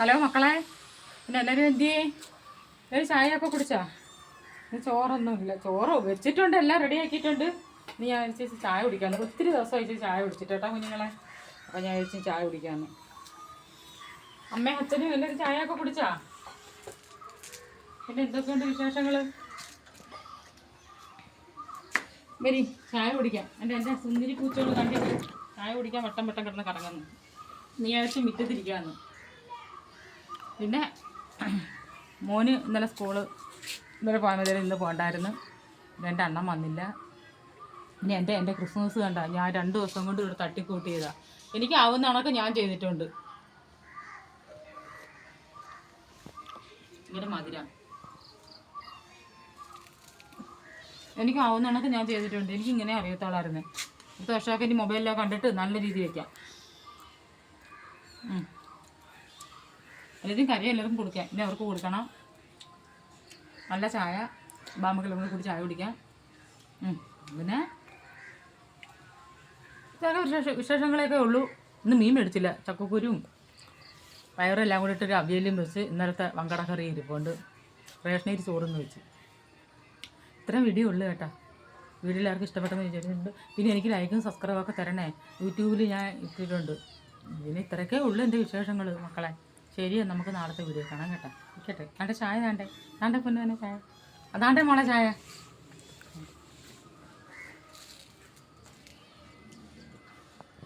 Hello മക്കളെ, പിന്നെ എല്ലാവരും എന്തിയേ? ഒരു ചായയൊക്കെ കുടിച്ചാ? ഇന്ന് ചോറൊന്നുമില്ല. ചോറ് വെച്ചിട്ടുണ്ട്, എല്ലാം റെഡി ആക്കിയിട്ടുണ്ട്. നീ ഞാൻ ചേച്ചി ചായ കുടിക്കാമെന്ന്. ഒത്തിരി ദിവസം ചേച്ചി ചായ കുടിച്ചിട്ട് കേട്ടോ കുഞ്ഞുങ്ങളെ. അപ്പം ഞാൻ ചേച്ചി ചായ കുടിക്കാമെന്ന്. അമ്മയും അച്ഛനും എല്ലാവരും ചായയൊക്കെ കുടിച്ചാ? പിന്നെ എന്തൊക്കെയുണ്ട് വിശേഷങ്ങൾ? വരി ചായ കുടിക്കാം. എൻ്റെ സുന്ദരി പൂച്ചകൾ കണ്ടിട്ട് ചായ കുടിക്കാൻ വട്ടം വട്ടം കിടന്ന് കറങ്ങുന്നു. നീ ആഴ്ച മിറ്റത്തിരിക്കാമെന്ന്. പിന്നെ മോന് ഇന്നലെ ഇന്നലെ പോകാൻ മതി, ഇന്ന് പോകണ്ടായിരുന്നു. എൻ്റെ അണ്ണൻ വന്നില്ല. പിന്നെ എൻ്റെ ക്രിസ്മസ് കണ്ട ഞാൻ 2 ദിവസം കൊണ്ട് ഇവിടെ തട്ടിക്കൂട്ടി ചെയ്താൽ എനിക്ക് ആവുന്ന കണക്ക് ഞാൻ ചെയ്തിട്ടുണ്ട്. ഇങ്ങനെ മധുര എനിക്ക് ആവുന്ന കണക്ക് ഞാൻ ചെയ്തിട്ടുണ്ട്. എനിക്ക് ഇങ്ങനെ അറിയത്തോളായിരുന്നു. അടുത്ത വർഷമൊക്കെ ഇനി മൊബൈലിലൊക്കെ കണ്ടിട്ട് നല്ല രീതി വയ്ക്കാം. എല്ലാവരും കറിയും എല്ലാവർക്കും കൊടുക്കാം. ഇനി അവർക്ക് കൊടുക്കണം. നല്ല ചായ ബാമക്കെല്ലാം കൂടി ചായ കുടിക്കാം. പിന്നെ ചില വിശേഷങ്ങളൊക്കെ ഉള്ളൂ. ഇന്ന് മീൻ മേടിച്ചില്ല. ചക്കക്കുരും പയറും എല്ലാം കൂടി ഇട്ടൊരു അവിയലും വെച്ച് ഇന്നലത്തെ വങ്കടക്കറി ഇരിപ്പുണ്ട്. റേഷനരി ചോറെന്ന് വെച്ച്. ഇത്രയും വീഡിയോ ഉള്ളു കേട്ടോ. വീഡിയോ എല്ലാവർക്കും ഇഷ്ടപ്പെട്ടെന്ന് വിചാരിച്ചിട്ടുണ്ട്. പിന്നെ എനിക്ക് ലൈക്കും സബ്സ്ക്രൈബൊക്കെ തരണേ. യൂട്യൂബിൽ ഞാൻ ഇട്ടിട്ടുണ്ട്. പിന്നെ ഇത്രയൊക്കെ ഉള്ളൂ എൻ്റെ വിശേഷങ്ങൾ മക്കളെ. ശരി, നമുക്ക് നാളത്തെ വീഡിയോ കാണാം കേട്ടോ. ഇരിക്കട്ടെ. ചായ താണ്ടേ പൊന്നു തന്നെ ചായ. അതാണ്ടേ മോളെ ചായ.